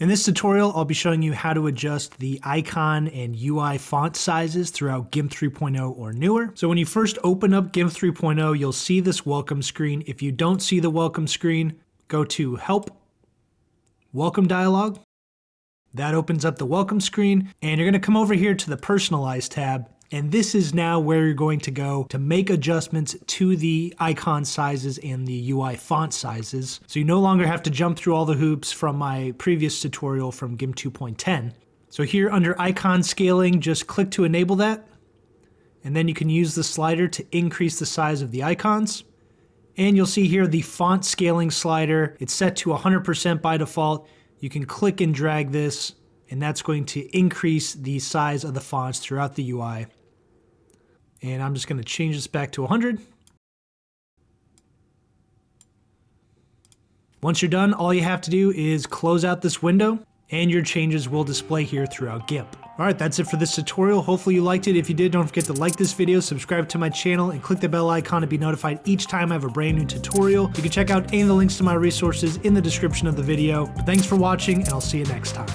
In this tutorial, I'll be showing you how to adjust the icon and UI font sizes throughout GIMP 3.0 or newer. So when you first open up GIMP 3.0, you'll see this welcome screen. If you don't see the welcome screen, go to Help, Welcome Dialog. That opens up the welcome screen, and you're gonna come over here to the Personalize tab. And this is now where you're going to go to make adjustments to the icon sizes and the UI font sizes. So you no longer have to jump through all the hoops from my previous tutorial from GIMP 2.10. So here under icon scaling, just click to enable that. And then you can use the slider to increase the size of the icons. And you'll see here the font scaling slider. It's set to 100% by default. You can click and drag this, and that's going to increase the size of the fonts throughout the UI. And I'm just going to change this back to 100. Once you're done, all you have to do is close out this window and your changes will display here throughout GIMP. All right, that's it for this tutorial. Hopefully you liked it. If you did, don't forget to like this video, subscribe to my channel, and click the bell icon to be notified each time I have a brand new tutorial. You can check out any of the links to my resources in the description of the video. But thanks for watching, and I'll see you next time.